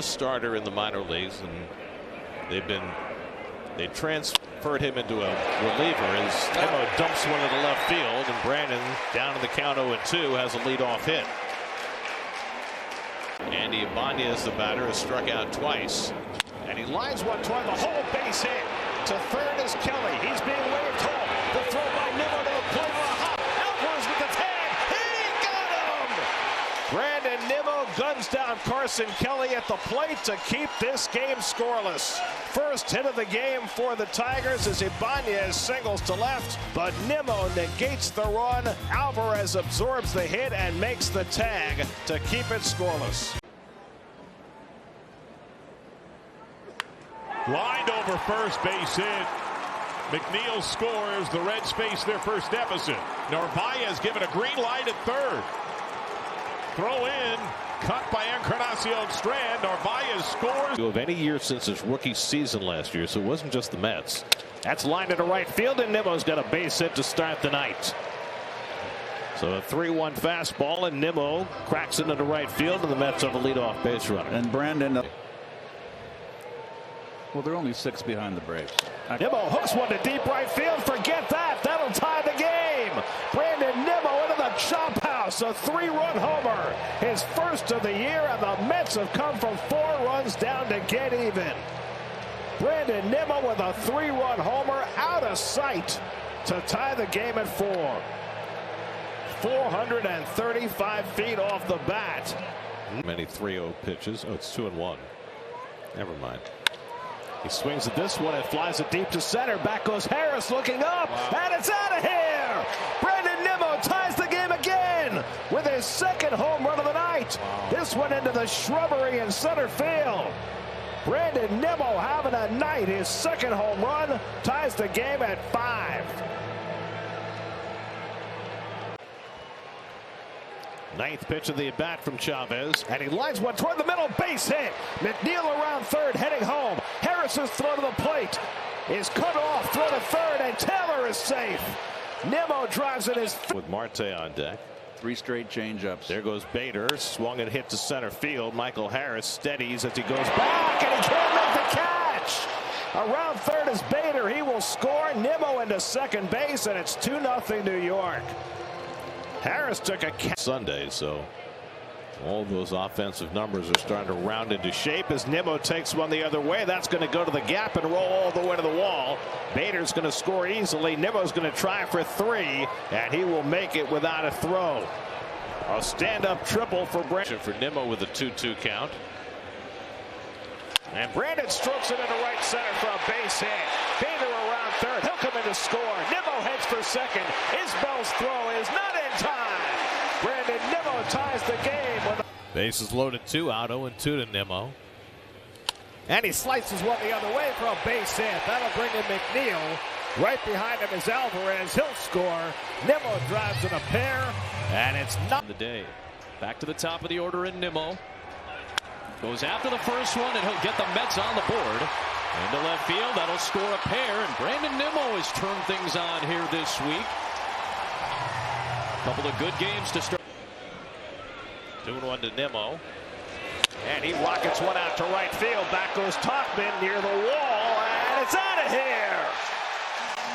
Starter in the minor leagues, and they transferred him into a reliever as Nimmo dumps one to the left field, and Brandon, down in the count 0-2, has a leadoff hit. Andy Ibanez, the batter, has struck out twice, and he lines one toward the whole base hit. To third is Kelly. He's being waved home. The throw by Nimmo to the plate for a hop. Alvarez with the tag. He got him! Brandon Nimmo guns down Carson Kelly at the plate to keep this game scoreless. First hit of the game for the Tigers as Ibanez singles to left, but Nimmo negates the run. Alvarez absorbs the hit and makes the tag to keep it scoreless. Lined over first, base hit. McNeil scores. The Reds face their first deficit. Narvaez given a green light at third. Throw in, cut by Encarnacion Strand. Narvaez scores. Of any year since his rookie season last year, so it wasn't just the Mets. That's lined into right field, and Nimmo's got a base hit to start the night. So a 3-1 fastball, and Nimmo cracks it into right field, and the Mets have a leadoff base runner. And Brandon. Well, they're only 6 behind the Braves. Nimmo hooks one to deep right field. Forget that. That'll tie the game. Brandon Nimmo into the chop house. A 3-run homer. His first of the year, and the Mets have come from 4 runs down to get even. Brandon Nimmo with a 3-run homer out of sight to tie the game at 4. 435 feet off the bat. Many 3-0 pitches. Oh, it's 2-1. Never mind. He swings at this one and flies it deep to center. Back goes Harris looking up, and it's out of here. Brandon Nimmo ties the game again with his second home run of the night. This one into the shrubbery in center field. Brandon Nimmo having a night. His second home run ties the game at 5. Ninth pitch of the at-bat from Chavez, and he lines one toward the middle, base hit. McNeil around third, heading home. Harris's throw to the plate is cut off, throw to third, and Taylor is safe. Nimmo drives it with Marte on deck. 3 straight changeups. There goes Bader, swung and hit to center field. Michael Harris steadies as he goes back, and he can't make the catch. Around third is Bader. He will score. Nimmo into second base, and it's 2-0 New York. Harris took a catch Sunday, so all those offensive numbers are starting to round into shape as Nimmo takes one the other way. That's going to go to the gap and roll all the way to the wall. Bader's going to score easily. Nimmo's going to try for 3, and he will make it without a throw. A stand-up triple for Brandon. For Nimmo with a 2-2 count. And Brandon strokes it into right center for a base hit. Bader around third. He'll come in to score. Nimmo heads for second. Isbell's throw is not in time. Brandon Nimmo ties the game. Bases loaded, 2 out, 0-2 to Nimmo. And he slices one the other way for a base hit. That'll bring in McNeil. Right behind him is Alvarez. He'll score. Nimmo drives in a pair, and it's not the day. Back to the top of the order in Nimmo. Goes after the first one, and he'll get the Mets on the board. Into left field, that'll score a pair, and Brandon Nimmo has turned things on here this week. Couple of good games to start. 2-1 to Nimmo. And he rockets one out to right field. Back goes Tauchman near the wall, and it's out of here.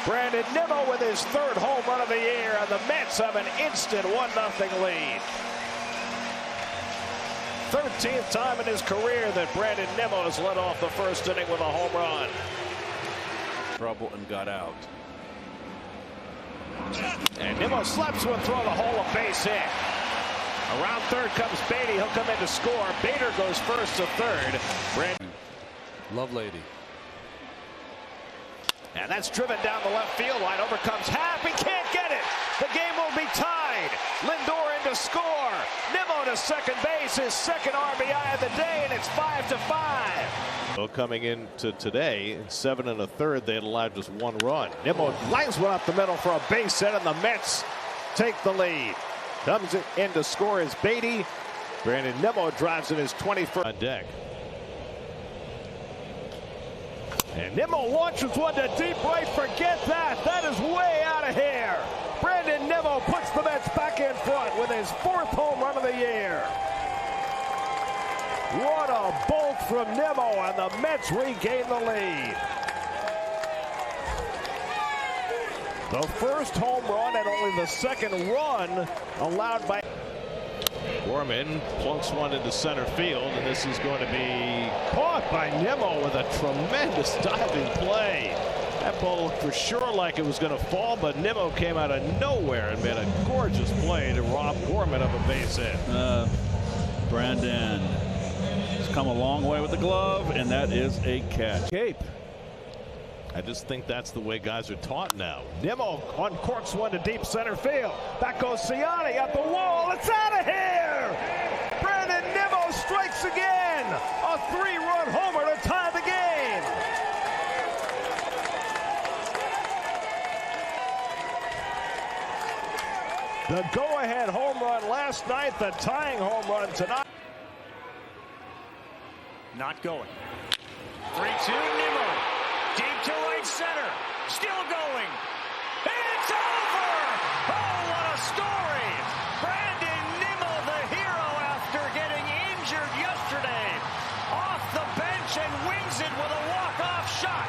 Brandon Nimmo with his 3rd home run of the year, and the Mets have an instant 1-0 lead. 13th time in his career that Brandon Nimmo has led off the first inning with a home run. Trouble and got out. And Nimmo slaps one through the hole, a base hit. Around third comes Beatty. He'll come in to score. Bader goes first to third. Brandon. Lovelady. And that's driven down the left field line. Over comes Happ. He can't get it. The game will be tied. Lindor in to score. Nimmo to second base. His second RBI of the day, and it's 5-5. So coming into today, in 7 1/3, they had allowed just 1 run. Nimmo lines one up the middle for a base hit, and the Mets take the lead. Comes in to score is Beatty. Brandon Nimmo drives in his 21st on deck. And Nimmo launches one to deep right. Forget that. That is way out of here. Brandon Nimmo puts the Mets back in front with his 4th home run of the year. What a bolt from Nimmo, and the Mets regain the lead. The first home run and only the second run allowed by Gorman plunks one into center field, and this is going to be caught by Nimmo with a tremendous diving play. That ball looked for sure like it was going to fall, but Nimmo came out of nowhere and made a gorgeous play to rob Gorman of a base hit. Brandon has come a long way with the glove, and that is a catch. Cape. I just think that's the way guys are taught now. Nimmo uncorks one to deep center field. Back goes Ciani at the wall. It's out of here! Brandon Nimmo strikes again! A 3-run homer to tie the game! The go-ahead home run last night, the tying home run tonight. Not going. 3-2 Nimmo. Deep to right center. Still going. It's over! Oh, what a story! Brandon Nimmo, the hero after getting injured yesterday. Off the bench and wins it with a walk-off shot.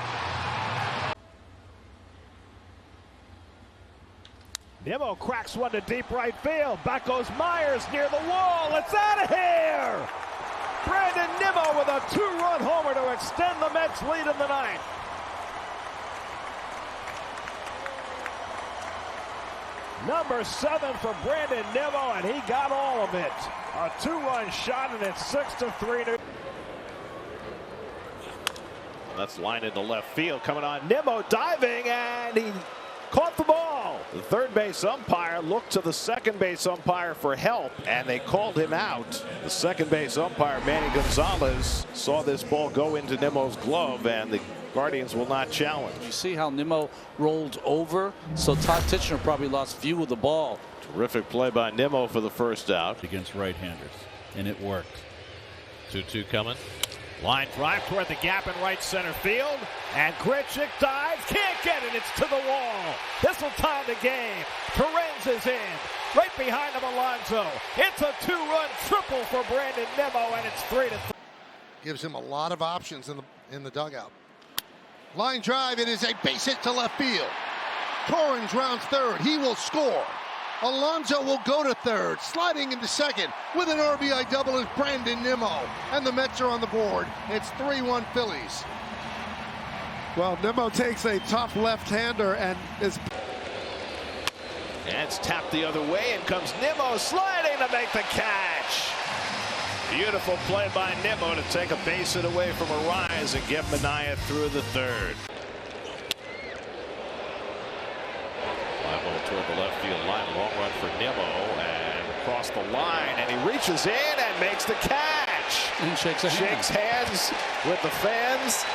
Nimmo cracks one to deep right field. Back goes Myers near the wall. It's out of here! Brandon Nimmo with a 2-run homer to extend the Mets' lead in the ninth. Number 7 for Brandon Nimmo, and he got all of it. A 2-run shot, and it's 6-3. That's lined into left field. Coming on, Nimmo diving, and he caught the ball. The third base umpire looked to the second base umpire for help, and they called him out. The second base umpire, Manny Gonzalez, saw this ball go into Nimmo's glove, and the Guardians will not challenge. You see how Nimmo rolled over, so Todd Tichenor probably lost view of the ball. Terrific play by Nimmo for the first out. Against right-handers, and it worked. 2-2 coming. Line drive toward the gap in right center field, and Grichuk dives, can't get it, it's to the wall. This will tie the game. Torrens is in, right behind him Alonso. It's a 2-run triple for Brandon Nimmo, and it's 3-3. Gives him a lot of options in the dugout. Line drive, it is a base hit to left field. Torrens rounds third, he will score. Alonso will go to third, sliding into second with an RBI double is Brandon Nimmo. And the Mets are on the board. It's 3-1 Phillies. Well, Nimmo takes a tough left-hander and is... And it's tapped the other way, and comes Nimmo sliding to make the catch. Beautiful play by Nimmo to take a base hit away from a rise and get Manaea through the third. Fly ball toward the left field line. Long run for Nimmo, and across the line, and he reaches in and makes the catch. And shakes hands with the fans,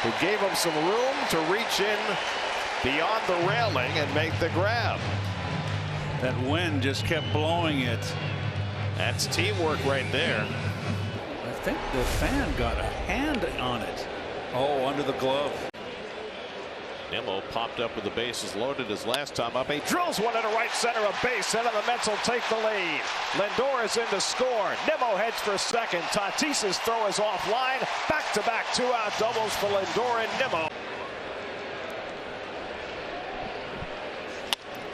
who gave him some room to reach in beyond the railing and make the grab. That wind just kept blowing it. That's teamwork right there. I think the fan got a hand on it. Oh, under the glove. Nimmo popped up with the bases loaded his last time up. He drills one into right center, a base hit, and the Mets will take the lead. Lindor is in to score. Nimmo heads for second. Tatis's throw is offline. Back-to-back 2-out doubles for Lindor and Nimmo.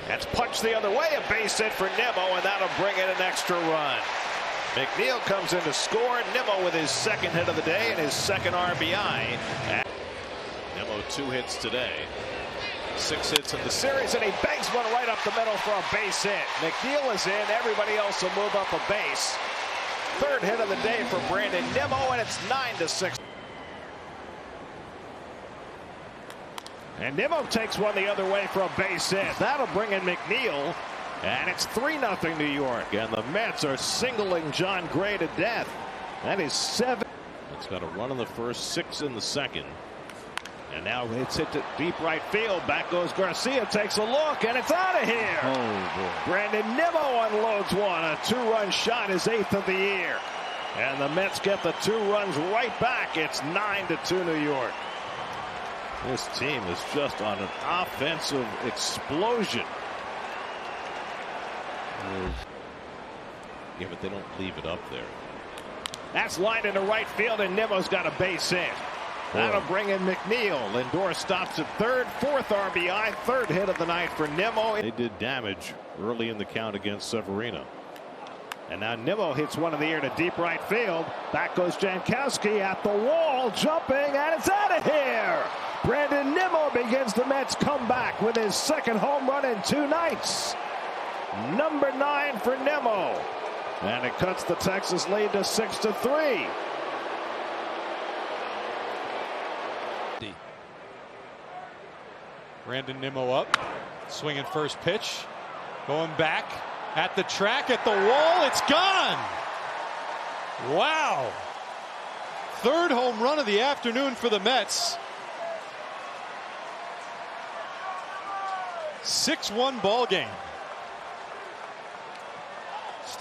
That's punched the other way, a base hit for Nimmo, and that'll bring in an extra run. McNeil comes in to score. Nimmo with his second hit of the day and his second RBI. Nimmo 2 hits today. 6 hits in the Series, and he bangs one right up the middle for a base hit. McNeil is in. Everybody else will move up a base. Third hit of the day for Brandon Nimmo, and it's 9-6. And Nimmo takes one the other way for a base hit. That'll bring in McNeil, and it's 3-0 New York. And the Mets are singling John Gray to death. That is 7. It's got a run in the first, 6 in the second. And now it's hit to deep right field. Back goes Garcia, takes a look, and it's out of here. Oh, boy. Brandon Nimmo unloads one. A 2-run shot, his 8th of the year. And the Mets get the 2 runs right back. It's 9-2 New York. This team is just on an offensive explosion. Yeah, but they don't leave it up there. That's lined into right field, and Nimmo's got a base hit. That'll bring in McNeil. Lindor stops at third, fourth RBI, third hit of the night for Nimmo. They did damage early in the count against Severino. And now Nimmo hits one in the air to deep right field. Back goes Jankowski at the wall, jumping, and it's out of here. Brandon Nimmo begins the Mets comeback with his second home run in 2 nights. Number 9 for Nimmo. And it cuts the Texas lead to 6-3. Brandon Nimmo up, swinging first pitch, going back at the track, at the wall, it's gone. Wow. Third home run of the afternoon for the Mets. 6-1 ball game.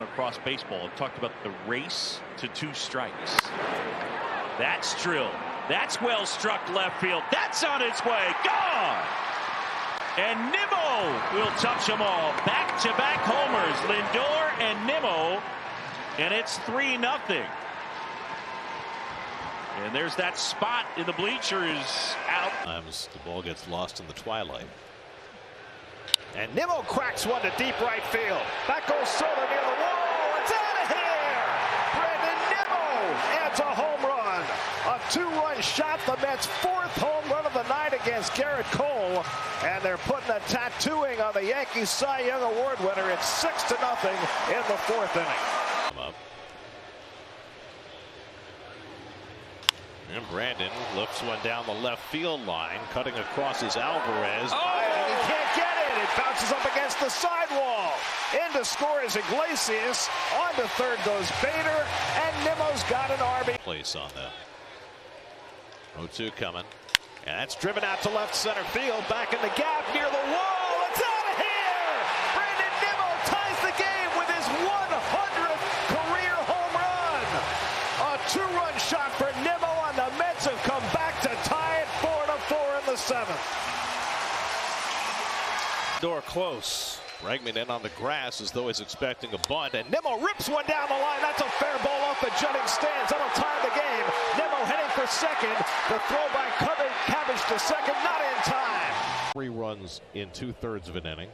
Across baseball and talked about the race to 2 strikes. That's drilled. That's well struck left field. That's on its way. Gone. And Nimmo will touch them all. Back-to-back homers. Lindor and Nimmo. And it's 3-0. And there's that spot in the bleachers out. Sometimes the ball gets lost in the twilight. And Nimmo cracks one to deep right field. Back goes Soto near the wall. It's out of here. Brandon Nimmo adds a home run. A 2-run shot. The Mets' 4th home run of the night against Garrett Cole. And they're putting a tattooing on the Yankees Cy Young Award winner. It's 6-0 in the 4th inning. And Brandon looks one down the left field line. Cutting across is Alvarez. He can't get it. It bounces up against the sidewall. In to score is Iglesias. On to third goes Bader. And Nimmo's got an RB. Place on that. 0-2 coming. And that's driven out to left center field. Back in the gap near the wall. It's out of here. Brandon Nimmo ties the game with his 100th career home run. A 2-run shot for Nimmo, and the Mets have come back to tie it 4-4 in the 7th. Door close. Bregman in on the grass as though he's expecting a bunt, and Nimmo rips one down the line. That's a fair ball off the jutting stands. That'll tie the game. Nimmo heading for second. The throw by Cabbage to second, not in time. 3 runs in 2/3 of an inning.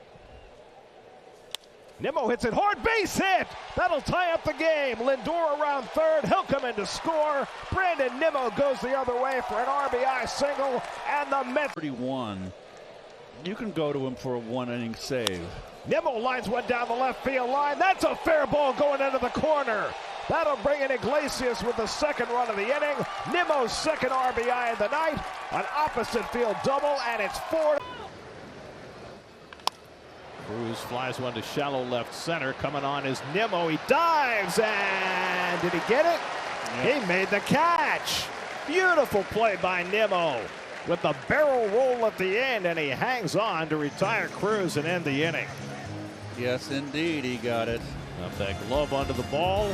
Nimmo hits it hard, base hit. That'll tie up the game. Lindor around third. He'll come in to score. Brandon Nimmo goes the other way for an RBI single, and the Mets. 31. You can go to him for a 1-inning save. Nimmo lines one down the left field line. That's a fair ball going into the corner. That'll bring in Iglesias with the 2nd run of the inning. Nimmo's 2nd RBI of the night. An opposite field double, and it's 4. Cruz flies one to shallow left center. Coming on is Nimmo. He dives, and did he get it? Yeah. He made the catch. Beautiful play by Nimmo with the barrel roll at the end, and he hangs on to retire Cruz and end the inning. Yes, indeed, he got it. Up that glove onto the ball.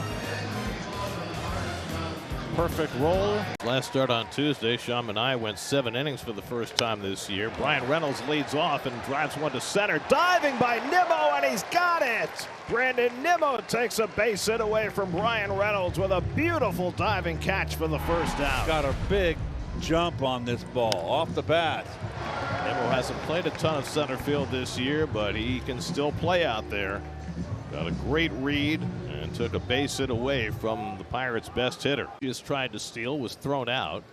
Perfect roll. Last start on Tuesday, Sean and I went 7 innings for the first time this year. Brian Reynolds leads off and drives one to center. Diving by Nimmo, and he's got it. Brandon Nimmo takes a base hit away from Brian Reynolds with a beautiful diving catch for the first out. Got a big jump on this ball off the bat. Nimmo hasn't played a ton of center field this year, but he can still play out there. Got a great read and took a base hit away from the Pirates' best hitter. He just tried to steal, was thrown out.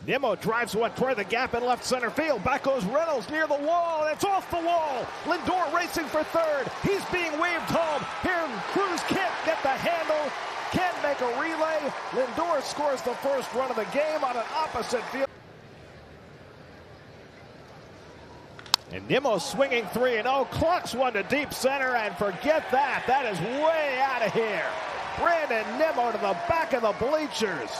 Nimmo drives one toward the gap in left center field. Back goes Reynolds near the wall, and it's off the wall. Lindor racing for third. He's being waved home. Here, Cruz can't get the handle. Can't make a relay. Lindor scores the 1st run of the game on an opposite field. And Nimmo swinging 3-0, clocks one to deep center, and forget that. That is way out of here. Brandon Nimmo to the back of the bleachers.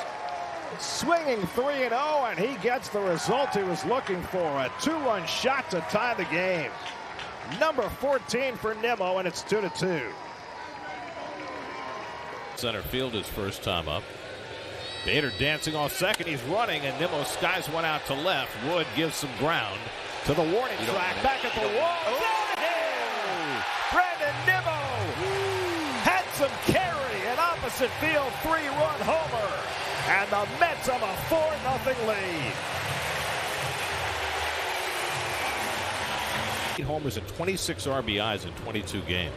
Swinging 3-0, and he gets the result he was looking for. A 2-run shot to tie the game. Number 14 for Nimmo, and it's 2-2. Center field his first time up. Bader dancing off second. He's running, and Nimmo skies one out to left. Wood gives some ground to the warning track. Back at the wall. Oh. Brandon Nimmo had some carry, and opposite field, 3-run homer. And the Mets have a 4-0 lead. 8 homers and 26 RBIs in 22 games.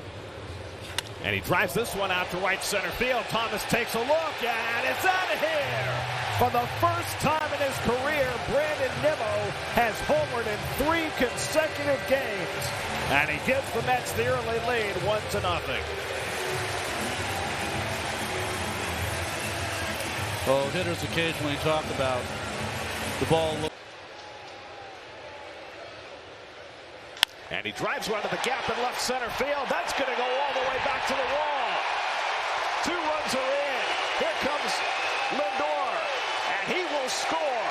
And he drives this one out to right center field. Thomas takes a look, and it's out of here. For the first time in his career, Brandon Nimmo has homered in 3 consecutive games. And he gives the Mets the early lead, 1-0. Well, hitters occasionally talk about the ball. And he drives one to the gap in left center field. That's going to go all the way back to the wall. 2 runs are in. Here comes Lindor, and he will score.